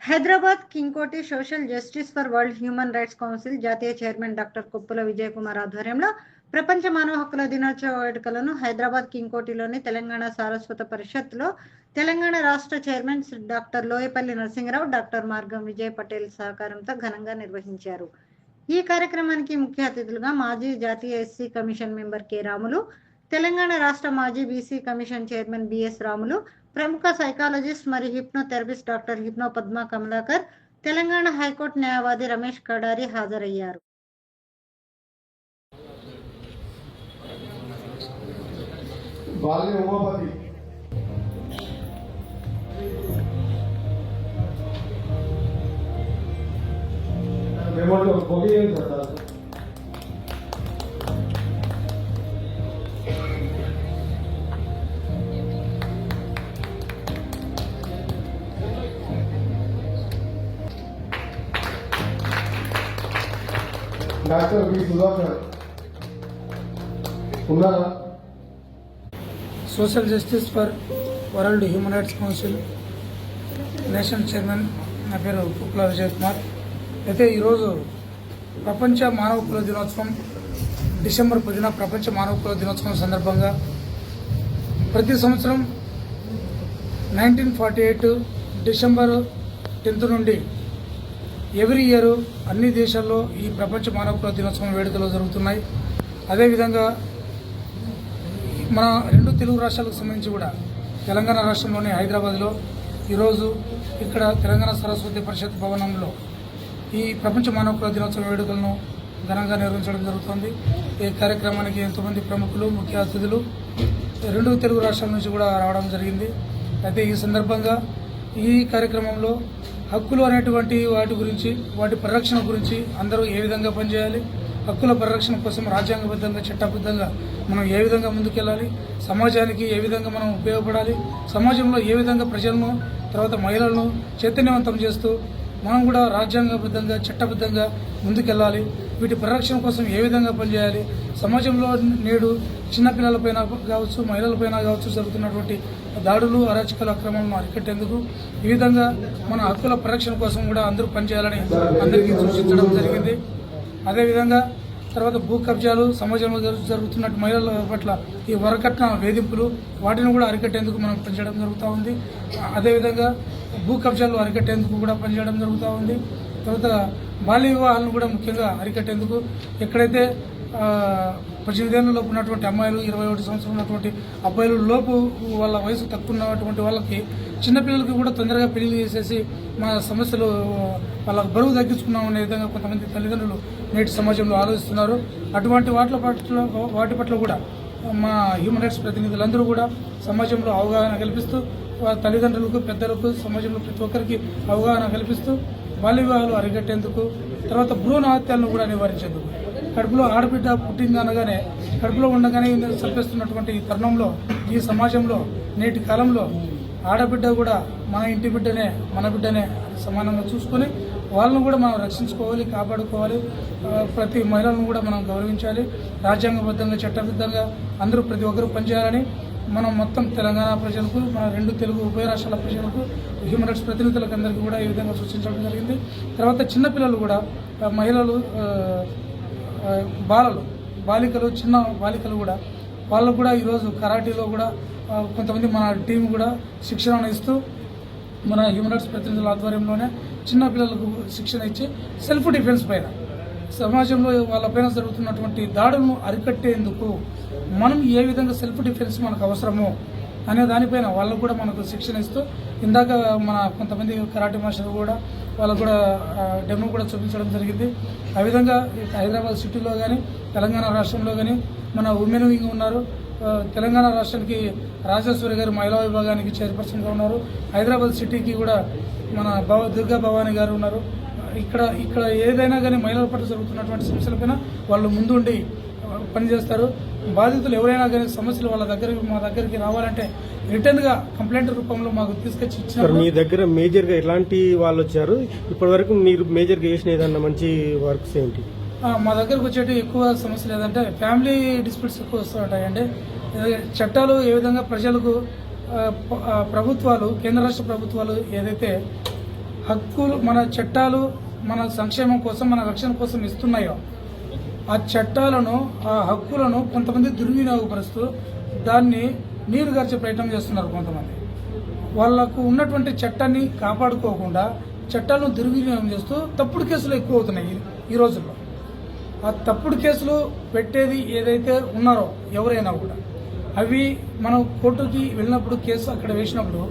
Hyderabad Kingkoti social justice for world human rights council జాతీయ chairman doctor Koppula Vijay Kumar ఆధ్వర్యంలో ప్రపంచ మానవ హక్కుల దినోత్సవ వేడుకలను హైదరాబాద్ కింగ్కోటిలోని తెలంగాణ సారస్వత పరిషత్లో తెలంగాణ రాష్ట్ర chairman doctor Loyapalli Narasimharao, doctor Margam Vijay Patel సహకారంతో ఘనంగా నిర్వహించారు. ఈ కార్యక్రమానికి ముఖ్య అతిథులుగా మాజీ జాతీయ SC commission member K Ramulu, Telangana రాష్ట్ర మాజీ BC commission chairman BS Ramulu, ప్రముఖ సైకాలజిస్ట్ మరియు hypnotherapist doctor hypno Padma Kamalakar, Telangana high court న్యాయవాది రమేష్ కడారి హాజరయ్యారు. డాక్టర్ బి సుధాకర్ ఉన్నారా? Social justice for world human rights council national chairman, నా పేరు కొప్పుల విజయ్ కుమార్. అయితే ఈరోజు ప్రపంచ మానవ హక్కుల దినోత్సవం డిసెంబర్ 10న ప్రపంచ మానవ హక్కుల దినోత్సవం సందర్భంగా ప్రతి సంవత్సరం 1948 డిసెంబర్ 10 నుండి ఎవ్రీ ఇయర్ అన్ని దేశాల్లో ఈ ప్రపంచ మానవ హక్కుల దినోత్సవం వేడుకలు జరుగుతున్నాయి. అదేవిధంగా మన రెండు తెలుగు రాష్ట్రాలకు సంబంధించి కూడా తెలంగాణ రాష్ట్రంలోని హైదరాబాద్లో ఈరోజు ఇక్కడ తెలంగాణ సరస్వతి పరిషత్ భవనంలో ఈ ప్రపంచ మానవ హక్కుల దినోత్సవం వేడుకలను ఘనంగా నిర్వహించడం జరుగుతుంది. ఈ కార్యక్రమానికి ఎంతోమంది ప్రముఖులు, ముఖ్య అతిథులు రెండు తెలుగు రాష్ట్రాల నుంచి కూడా రావడం జరిగింది. అయితే ఈ సందర్భంగా ఈ కార్యక్రమంలో హక్కులు అనేటువంటి వాటి గురించి, వాటి పరిరక్షణ గురించి అందరూ ఏ విధంగా పనిచేయాలి, హక్కుల పరిరక్షణ కోసం రాజ్యాంగబద్ధంగా, చట్టబద్ధంగా మనం ఏ విధంగా ముందుకెళ్ళాలి, సమాజానికి ఏ విధంగా మనం ఉపయోగపడాలి, సమాజంలో ఏ విధంగా ప్రజలను తర్వాత మహిళలను చైతన్యవంతం చేస్తూ మనం కూడా రాజ్యాంగబద్ధంగా, చట్టబద్ధంగా ముందుకెళ్ళాలి, వీటి పరిరక్షణ కోసం ఏ విధంగా పనిచేయాలి, సమాజంలో నేడు చిన్నపిల్లలపైన కావచ్చు, మహిళలపైన కావచ్చు జరుగుతున్నటువంటి దాడులు, అరాచకాల అక్రమాలను అరికట్టేందుకు ఈ విధంగా మన హక్కుల పరిరక్షణ కోసం కూడా అందరూ పనిచేయాలని అందరికీ సూచించడం జరిగింది. అదేవిధంగా తర్వాత భూ కబ్జాలు, సమాజంలో జరుగుతున్నట్టు మహిళల పట్ల ఈ వరకట్న వేధింపులు, వాటిని కూడా అరికట్టేందుకు మనం పనిచేయడం జరుగుతూ ఉంది. అదేవిధంగా భూ కబ్జాలు అరికట్టేందుకు కూడా పనిచేయడం జరుగుతూ ఉంది. తర్వాత బాల్య వివాహాలను కూడా ముఖ్యంగా అరికట్టేందుకు ఎక్కడైతే 18 ఏళ్ళలోపు ఉన్నటువంటి అమ్మాయిలు, 21 సంవత్సరాలు ఉన్నటువంటి అబ్బాయిలు లోపు వాళ్ళ వయసు తక్కువ ఉన్నటువంటి వాళ్ళకి, చిన్నపిల్లలకి కూడా తొందరగా పెళ్లి చేసేసి మా సమస్యలు వాళ్ళకి బరువు తగ్గించుకున్నామనే విధంగా కొంతమంది తల్లిదండ్రులు నేటి సమాజంలో ఆలోచిస్తున్నారు. అటువంటి వాటి పట్ల కూడా మా హ్యూమన్ రైట్స్ ప్రతినిధులందరూ కూడా సమాజంలో అవగాహన కల్పిస్తూ, తల్లిదండ్రులకు, పెద్దలకు, సమాజంలో ప్రతి ఒక్కరికి అవగాహన కల్పిస్తూ బాల్య వివాహాలు అరికట్టేందుకు, తర్వాత భ్రూణ హత్యలను కూడా నివారించేందుకు, కడుపులో ఆడబిడ్డ పుట్టింది అనగానే కడుపులో ఉండగానే చంపేస్తున్నటువంటి ఈ తరుణంలో, ఈ సమాజంలో నేటి కాలంలో ఆడబిడ్డ కూడా మన ఇంటి బిడ్డనే, మన బిడ్డనే సమానంగా చూసుకొని వాళ్ళను కూడా మనం రక్షించుకోవాలి, కాపాడుకోవాలి. ప్రతి మహిళలను కూడా మనం గౌరవించాలి. రాజ్యాంగబద్ధంగా, చట్టబద్ధంగా అందరూ ప్రతి ఒక్కరూ పనిచేయాలని మనం మొత్తం తెలంగాణ ప్రజలకు, మన రెండు తెలుగు ఉభయ రాష్ట్రాల ప్రజలకు, హ్యూమన్ రైట్స్ ప్రతినిధులకు అందరికీ కూడా ఈ విధంగా సూచించడం జరిగింది. తర్వాత చిన్నపిల్లలు కూడా, మహిళలు, బాలికలు, చిన్న బాలికలు కూడా వాళ్ళు కూడా ఈరోజు కరాటీలో కూడా కొంతమంది మన టీం కూడా శిక్షణ ఇస్తూ మన హ్యూమన్ రైట్స్ ప్రతినిధుల ఆధ్వర్యంలోనే చిన్నపిల్లలకు శిక్షణ ఇచ్చి సెల్ఫ్ డిఫెన్స్ పైన, సమాజంలో వాళ్ళపైన జరుగుతున్నటువంటి దాడులను అరికట్టేందుకు మనం ఏ విధంగా సెల్ఫ్ డిఫెన్స్ మనకు అవసరమో అనే దానిపైన వాళ్ళకు కూడా మనకు శిక్షణ ఇస్తూ, ఇందాక మన కొంతమంది కరాటే మాస్టర్ కూడా వాళ్ళకు కూడా డెమో కూడా చూపించడం జరిగింది. ఆ విధంగా హైదరాబాద్ సిటీలో కానీ, తెలంగాణ రాష్ట్రంలో కానీ మన ఉమెన్ వింగ్ ఉన్నారు. తెలంగాణ రాష్ట్రానికి రాజేశ్వరి గారు మహిళా విభాగానికి చైర్పర్సన్గా ఉన్నారు. హైదరాబాద్ సిటీకి కూడా మన దుర్గా భవానీ గారు ఉన్నారు. ఇక్కడ ఏదైనా కానీ మహిళల పట్ల జరుగుతున్నటువంటి సమస్యలపైన వాళ్ళు ముందుండి పనిచేస్తారు. బాధితులు ఎవరైనా కానీ సమస్యలు మా దగ్గరికి రావాలంటే రిటర్న్గా కంప్లైంట్ రూపంలో మాకు తీసుకొచ్చి ఇచ్చారు. మీ దగ్గర మేజర్గా ఎలాంటి వాళ్ళు వచ్చారు? ఇప్పటి వరకు మీరు మేజర్గా చేసిన ఏదన్నా మంచి వర్క్స్ ఏంటి? మా దగ్గరకు వచ్చేటి ఎక్కువ సమస్యలు ఏదంటే ఫ్యామిలీ డిస్ప్యూట్స్ ఎక్కువ వస్తూ ఉంటాయండి. చట్టాలు ఏ విధంగా ప్రజలకు ప్రభుత్వాలు, కేంద్ర రాష్ట్ర ప్రభుత్వాలు ఏదైతే హక్కులు, మన చట్టాలు మన సంక్షేమం కోసం, మన రక్షణ కోసం ఇస్తున్నాయో ఆ చట్టాలను, ఆ హక్కులను కొంతమంది దుర్వినియోగపరుస్తూ దాన్ని నీరుగార్చే ప్రయత్నం చేస్తున్నారు. కొంతమంది వాళ్లకు ఉన్నటువంటి చట్టాన్ని కాపాడుకోకుండా చట్టాలను దుర్వినియోగం చేస్తూ తప్పుడు కేసులు ఎక్కువ అవుతున్నాయి ఈ రోజుల్లో. ఆ తప్పుడు కేసులు పెట్టేది ఏదైతే ఉన్నారో ఎవరైనా కూడా అవి మనం కోర్టుకి వెళ్ళినప్పుడు, కేసు అక్కడ వేసినప్పుడు,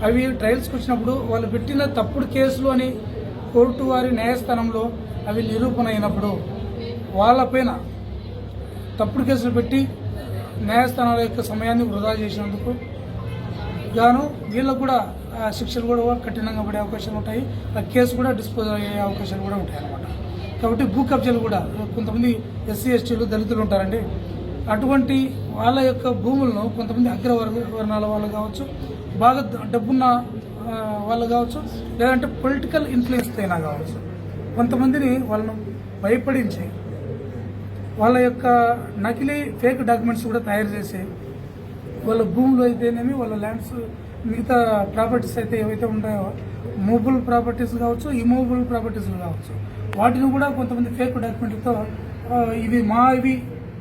అవి ట్రయల్స్కి వచ్చినప్పుడు వాళ్ళు పెట్టిన తప్పుడు కేసులు అని కోర్టు వారి న్యాయస్థానంలో అవి నిరూపణ అయినప్పుడు వాళ్ళపైన తప్పుడు కేసులు పెట్టి న్యాయస్థానాల యొక్క సమయాన్ని వృధా చేసినందుకు గాను వీళ్ళకు కూడా శిక్షలు కూడా కఠినంగా పడే అవకాశాలు ఉంటాయి. ఆ కేసు కూడా డిస్పోజ్ అయ్యే అవకాశాలు కూడా ఉంటాయి అన్నమాట. కాబట్టి భూ కబ్జాలు కూడా కొంతమంది ఎస్సీ ఎస్టీలు దళితులు ఉంటారండి. అటువంటి వాళ్ళ యొక్క భూములను కొంతమంది అగ్రవర్ణాల వాళ్ళు కావచ్చు, బాగా డబ్బున్న వాళ్ళు కావచ్చు, లేదంటే పొలిటికల్ ఇన్ఫ్లుయెన్స్ అయినా కావచ్చు, కొంతమందిని వాళ్ళను భయపడించి వాళ్ళ యొక్క నకిలీ ఫేక్ డాక్యుమెంట్స్ కూడా తయారు చేసి వాళ్ళ భూములు అయితేనేమి, వాళ్ళ ల్యాండ్స్, మిగతా ప్రాపర్టీస్ అయితే ఏవైతే ఉంటాయో, మూవబుల్ ప్రాపర్టీస్ కావచ్చు, ఇమూవబుల్ ప్రాపర్టీస్ కావచ్చు, వాటిని కూడా కొంతమంది ఫేక్ డాక్యుమెంట్లతో ఇవి మా ఇవి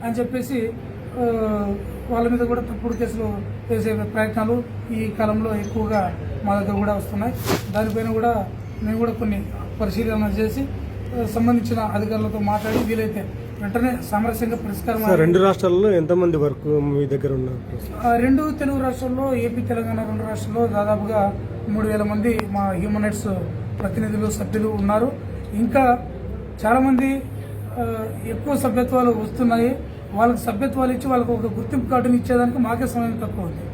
అని చెప్పేసి వాళ్ళ మీద కూడా తప్పుడు కేసులు వేసే ప్రయత్నాలు ఈ కాలంలో ఎక్కువగా మా దగ్గర కూడా వస్తున్నాయి. దానిపైన కూడా మేము కూడా కొన్ని పరిశీలన చేసి సంబంధించిన అధికారులతో మాట్లాడి వీలైతే వెంటనే సామరస్యంగా పరిష్కారం. రెండు రాష్ట్రాల్లో ఎంతమంది వరకు మీ దగ్గర ఉన్నారు? రెండు తెలుగు రాష్ట్రాల్లో, ఏపీ తెలంగాణ రెండు రాష్ట్రాల్లో దాదాపుగా 3,000 మంది మా హ్యూమన్ రైట్స్ ప్రతినిధులు, సభ్యులు ఉన్నారు. ఇంకా చాలామంది ఎక్కువ సభ్యత్వాలు వస్తున్నాయి. వాళ్ళకి సభ్యత్వాలు ఇచ్చి వాళ్ళకి ఒక గుర్తింపు కార్డుని ఇచ్చేదానికి మాకే సమయం తక్కువ ఉంది.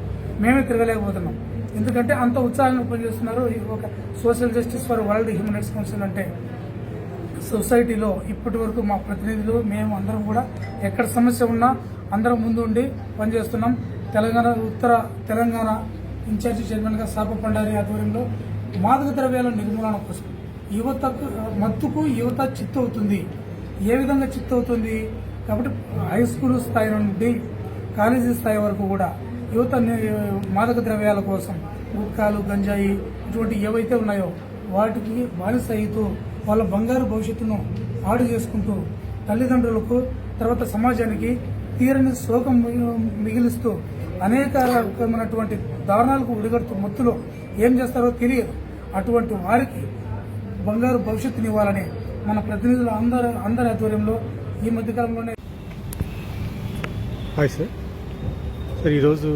మేమే తిరగలేకపోతున్నాం. ఎందుకంటే అంత ఉత్సాహంగా పనిచేస్తున్నారు. ఒక social justice for world human rights council అంటే సొసైటీలో ఇప్పటి వరకు మా ప్రతినిధులు, మేము అందరం కూడా ఎక్కడ సమస్య ఉన్నా అందరం ముందు ఉండి పనిచేస్తున్నాం. ఉత్తర తెలంగాణ ఇన్ఛార్జి చైర్మన్గా సాప పండారి ఆధ్వర్యంలో మాదక ద్రవ్యాల నిర్మూలన కోసం మత్తుకు యువత చిత్తవుతుంది. ఏ విధంగా చిత్తవుతుంది కాబట్టి హై స్కూల్ స్థాయి నుండి కాలేజీ స్థాయి వరకు కూడా యువత మాదక ద్రవ్యాల కోసం గుట్కాలు, గంజాయి ఇటువంటి ఏవైతే ఉన్నాయో వాటికి బానిస అవుతూ వాళ్ళ బంగారు భవిష్యత్తును ఆడు చేసుకుంటూ తల్లిదండ్రులకు, తర్వాత సమాజానికి తీరని శోకం మిగిలిస్తూ అనేక రకమైనటువంటి దారుణాలకు ఉడిగడుతూ మత్తులో ఏం చేస్తారో తెలియదు. అటువంటి వారికి బంగారు భవిష్యత్తుని ఇవ్వాలని మన ప్రతినిధులు అందరి ఆధ్వర్యంలో ఈ మధ్యకాలంలోనే. Hi sir. సార్, ఈరోజు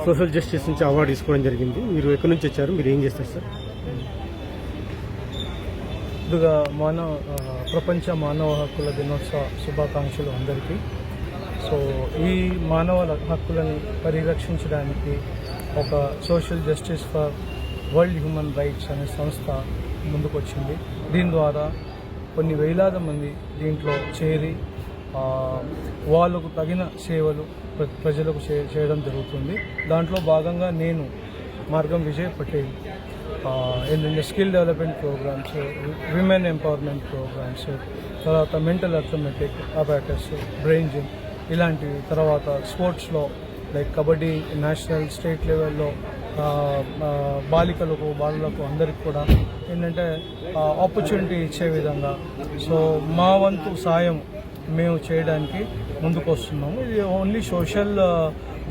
సోషల్ జస్టిస్ నుంచి అవార్డు తీసుకోవడం జరిగింది. మీరు ఎక్కడి నుంచి వచ్చారు? మీరు ఏం చేస్తారు సార్? ముందుగా ప్రపంచ మానవ హక్కుల దినోత్సవ శుభాకాంక్షలు అందరికీ. సో ఈ మానవ హక్కులను పరిరక్షించడానికి ఒక social justice for world human rights అనే సంస్థ ముందుకొచ్చింది. దీని ద్వారా కొన్ని వేలాది మంది దీంట్లో చేరి వాళ్ళకు తగిన సేవలు ప్రజలకు చేయడం జరుగుతుంది. దాంట్లో భాగంగా నేను మార్గం విజయ్ పటేల్ ఏంటంటే skill development programmes, women empowerment programmes, తర్వాత mental arithmetic, abacus, brain gym ఇలాంటివి, తర్వాత స్పోర్ట్స్లో లైక్ కబడ్డీ నేషనల్ స్టేట్ లెవెల్లో బాలులకు అందరికి కూడా ఏంటంటే ఆపర్చునిటీ ఇచ్చే విధంగా సో మా వంతు సాయం మేము చేయడానికి ముందుకు వస్తున్నాము. ఇది only social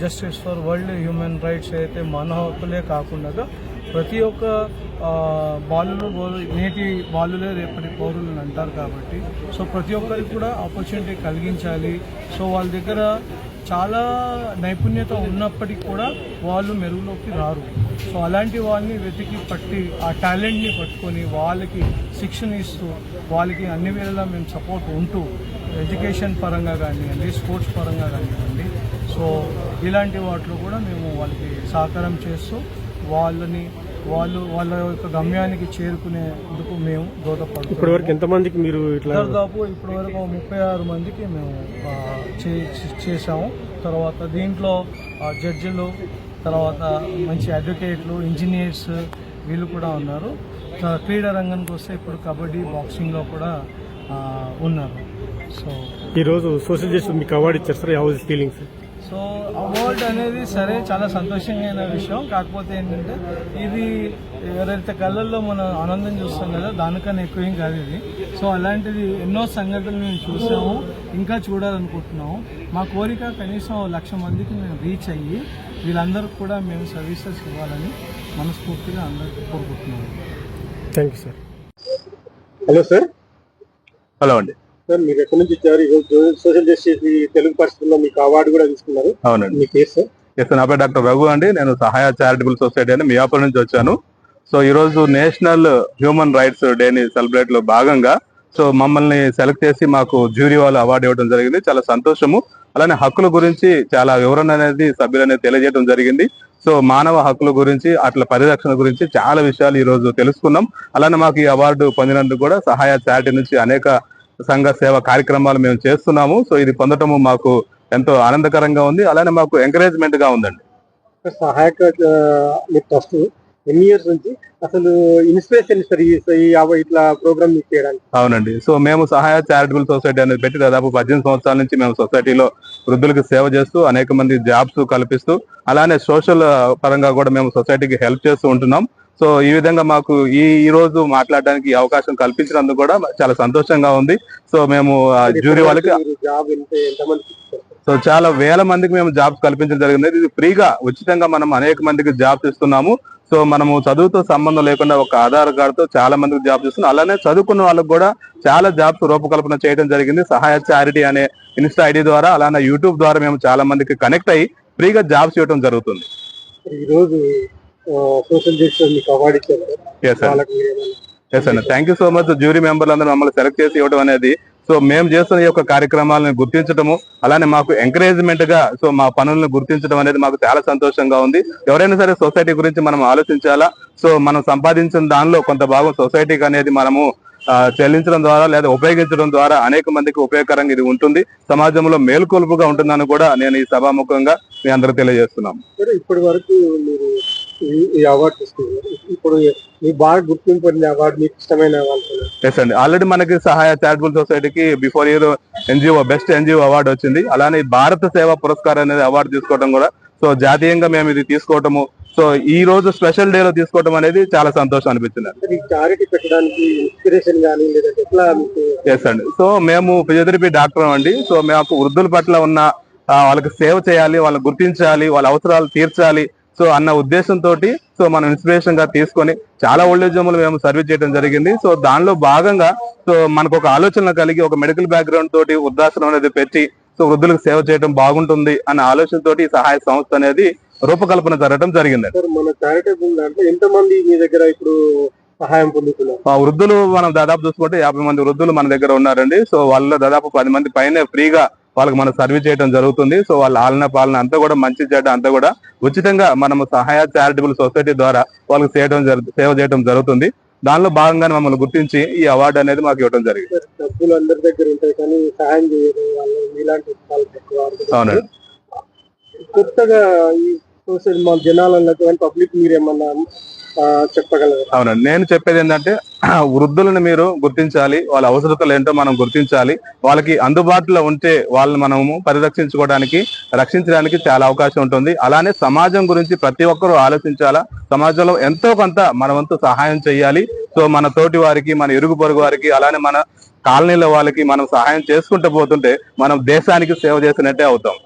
justice for world human rights అయితే మానవ హక్కులే కాకుండా ప్రతి ఒక్క నేటి బాలులే రేపటి పౌరులు అంటారు కాబట్టి సో ప్రతి ఒక్కరికి కూడా ఆపర్చునిటీ కలిగించాలి. సో వాళ్ళ దగ్గర చాలా నైపుణ్యత ఉన్నప్పటికీ కూడా వాళ్ళు మెరుగులోకి రారు. సో అలాంటి వాళ్ళని వెతికి పట్టి ఆ టాలెంట్ని పట్టుకొని వాళ్ళకి శిక్షణ ఇస్తూ వాళ్ళకి అన్ని వేళలా మేము సపోర్ట్ ఉంటూ ఎడ్యుకేషన్ పరంగా కానివ్వండి, స్పోర్ట్స్ పరంగా కానివ్వండి, సో ఇలాంటి వాటిలో కూడా మేము వాళ్ళకి సహకారం చేస్తూ వాళ్ళ యొక్క గమ్యానికి చేరుకునేందుకు మేము దోహదపడుతున్నాం. ఇప్పటివరకు ఎంతమందికి మీరు దాదాపు ఇప్పటివరకు 36 మందికి మేము చేసాము. తర్వాత దీంట్లో జడ్జిలు, తర్వాత మంచి అడ్వకేట్లు, ఇంజనీర్స్ వీళ్ళు కూడా ఉన్నారు. క్రీడా రంగానికి వస్తే ఇప్పుడు కబడ్డీ, బాక్సింగ్లో కూడా ఉన్నారు. సో ఈరోజు సోషల్ జస్టిస్ మీకు అవార్డు ఇచ్చారు sir. How is feelings? So award అనేది సరే చాలా సంతోషమైన విషయం. కాకపోతే ఏంటంటే ఇది ఎవరైతే కళ్ళల్లో మనం ఆనందం చూస్తాం కదా దానికన్నా ఎక్కువ ఏం కాదు ఇది. సో అలాంటిది ఎన్నో సంగతులు మేము చూసాము, ఇంకా చూడాలనుకుంటున్నాము. మా కోరిక కనీసం 1,00,000 మందికి మేము రీచ్ అయ్యి వీళ్ళందరికీ కూడా మేము సర్వీసెస్ ఇవ్వాలని మనస్ఫూర్తిగా అందరికీ కోరుకుంటున్నాము. Thank you sir. Hello sir. Hello అండి. సార్ మీరు ఎక్కడి నుంచి వచ్చారు? ఈరోజు సోషల్ జస్టిస్ తెలుగు పరిస్థితుల్లో మీకు అవార్డు కూడా తీసుకున్నారు. అవునండి. మీ కేసు సార్? ఎస్, నా పేరు డాక్టర్ రఘు అండి. నేను సహాయ చారిటబుల్ సొసైటీ అని మియాపూర్ నుంచి వచ్చాను. సో ఈ రోజు నేషనల్ హ్యూమన్ రైట్స్ డేని సెలబ్రేట్ లో భాగంగా సో మమ్మల్ని సెలెక్ట్ చేసి మాకు జ్యూరీ వాళ్ళు అవార్డు ఇవ్వడం జరిగింది. చాలా సంతోషము. అలానే హక్కుల గురించి చాలా వివరణ అనేది సభ్యులనేది తెలియజేయడం జరిగింది. సో మానవ హక్కుల గురించి అట్లా పరిరక్షణ గురించి చాలా విషయాలు ఈ రోజు తెలుసుకున్నాం. అలానే మాకు ఈ అవార్డు పొందినందుకు కూడా సహాయ చారిటీ నుంచి అనేక సంఘ సేవ కార్యక్రమాలు మేము చేస్తున్నాము. సో ఇది పొందటము మాకు ఎంతో ఆనందకరంగా ఉంది. అలానే మాకు ఎంకరేజ్మెంట్ గా ఉందండి. సహాయక ట్రస్ట్ ఎన్ని ఇయర్స్ నుంచి అసలు ఇన్స్పిరేషన్ సార్ ఇట్లా ప్రోగ్రామ్ చేయడానికి? అవునండి. సో మేము సహాయ చారిటబుల్ సొసైటీ అనేది పెట్టి దాదాపు 18 సంవత్సరాల నుంచి మేము సొసైటీలో వృద్ధులకు సేవ చేస్తూ అనేక మంది జాబ్స్ కల్పిస్తూ అలానే సోషల్ పరంగా కూడా మేము సొసైటీకి హెల్ప్ చేస్తూ ఉంటున్నాం. సో ఈ విధంగా మాకు ఈ రోజు మాట్లాడడానికి అవకాశం కల్పించినందుకు కూడా చాలా సంతోషంగా ఉంది. సో మేము జ్యూరీ వాళ్ళకి సో చాలా వేల మందికి మేము జాబ్స్ కల్పించడం జరిగింది. ఇది ఫ్రీగా ఉచితంగా మనం అనేక మందికి జాబ్స్ ఇస్తున్నాము. సో మనము చదువుతో సంబంధం లేకుండా ఒక ఆధార్ కార్డుతో చాలా మందికి జాబ్స్ ఇస్తున్నాం. అలానే చదువుకున్న వాళ్ళకి కూడా చాలా జాబ్స్ రూపకల్పన చేయడం జరిగింది సహాయ చారిటీ అనే ఇన్స్టా ఐడి ద్వారా. అలానే యూట్యూబ్ ద్వారా మేము చాలా మందికి కనెక్ట్ అయ్యి ఫ్రీగా జాబ్స్ ఇవ్వడం జరుగుతుంది. ఈ రోజు సోషల్ జస్టిస్ మీకు అవార్డు ఇచ్చారు. ఎస్ అండి. Thank you so much. Jury మెంబర్లు అందరూ మమ్మల్ని సెలెక్ట్ చేసి ఇవ్వడం అనేది సో మేము చేస్తున్న ఈ యొక్క కార్యక్రమాలను గుర్తించడము అలానే మాకు ఎంకరేజ్మెంట్ గా సో మా పనులను గుర్తించడం అనేది మాకు చాలా సంతోషంగా ఉంది. ఎవరైనా సరే సొసైటీ గురించి మనం ఆలోచించాలా. సో మనం సంపాదించిన దానిలో కొంత భాగం సొసైటీకి అనేది మనము చెల్లించడం ద్వారా లేదా ఉపయోగించడం ద్వారా అనేక మందికి ఉపయోగకరంగా ఇది ఉంటుంది, సమాజంలో మేలుకొలుపుగా ఉంటుందని కూడా నేను ఈ సభాముఖంగా మీ అందరూ తెలియజేస్తున్నాం. ఇప్పటి వరకు మీరు ఈ అవార్డు తీసుకున్నారు. ఇప్పుడు మీ బాగా గుర్తింపు అవార్డు మీకు ఇష్టమైన వాళ్ళు? ఎస్ అండి. ఆల్రెడీ మనకి సహాయ చారిటబుల్ సొసైటీకి before year NGO best NGO award వచ్చింది. అలానే భారత సేవా పురస్కారం అనేది అవార్డు తీసుకోవడం కూడా సో జాతీయంగా మేము ఇది తీసుకోవటము సో ఈ రోజు స్పెషల్ డే లో తీసుకోవడం అనేది చాలా సంతోషం అనిపించింది. చారిటీ పెట్టడానికి ఇన్స్పిరేషన్ గానీ లేదంటే ఎట్లా? ఎస్ అండి. సో మేము ఫిజియోథెరపీ డాక్టర్ అండి. సో మేము వృద్ధుల పట్ల ఉన్న వాళ్ళకి సేవ చేయాలి, వాళ్ళని గుర్తించాలి, వాళ్ళ అవసరాలు తీర్చాలి సో అన్న ఉద్దేశంతో సో మనం ఇన్స్పిరేషన్ గా తీసుకొని చాలా ఓల్డేజ్ హోమ్లు మేము సర్వీస్ చేయడం జరిగింది. సో దానిలో భాగంగా సో మనకు ఒక ఆలోచన కలిగి ఒక మెడికల్ బ్యాక్గ్రౌండ్ తోటి వృద్ధాశ్రమం అనేది పెట్టి సో వృద్ధులకు సేవ చేయడం బాగుంటుంది అన్న ఆలోచనతోటి సహాయ సంస్థ అనేది రూపకల్పన జరగడం జరిగింది. మన చారిటబుల్ దాంట్లో ఎంతమంది మీ దగ్గర ఇప్పుడు సహాయం పొందుతున్నారు? వృద్ధులు మనం దాదాపు చూసుకుంటే 50 మంది వృద్ధులు మన దగ్గర ఉన్నారండి. సో వాళ్ళలో దాదాపు 10 మంది పైన ఫ్రీగా వాళ్ళకి మనం సర్వీస్ చేయడం జరుగుతుంది. సో వాళ్ళ ఆలన పాలన అంతా కూడా మంచి చెడ్డ అంతా కూడా ఉచితంగా మనము సహాయ చారిటబుల్ సొసైటీ ద్వారా వాళ్ళకి సేవ చేయడం జరుగుతుంది. దానిలో భాగంగానే మమ్మల్ని గుర్తించి ఈ అవార్డు అనేది మాకు ఇవ్వడం జరిగింది. డబ్బులు అందరి దగ్గర ఉంటాయి కానీ సహాయం చేయడం వాళ్ళు మీలాంటి అవునండి. కొత్తగా ఈ సోషల్ మా జనాలకు పబ్లిక్ మీరేమన్నా చెప్పగలరు? అవునండి. నేను చెప్పేది ఏంటంటే వృద్ధులను మీరు గుర్తించాలి, వాళ్ళ అవసరతలు ఏంటో మనం గుర్తించాలి. వాళ్ళకి అందుబాటులో ఉంటే వాళ్ళని మనము పరిరక్షించుకోవడానికి రక్షించడానికి చాలా అవకాశం ఉంటుంది. అలానే సమాజం గురించి ప్రతి ఒక్కరూ ఆలోచించాలా. సమాజంలో ఎంతో కొంత మన వంతు సహాయం చేయాలి. సో మన తోటి వారికి, మన ఇరుగు పొరుగు వారికి, అలానే మన కాలనీల వాళ్ళకి మనం సహాయం చేసుకుంటూ పోతుంటే మనం దేశానికి సేవ చేసినట్టే అవుతాం.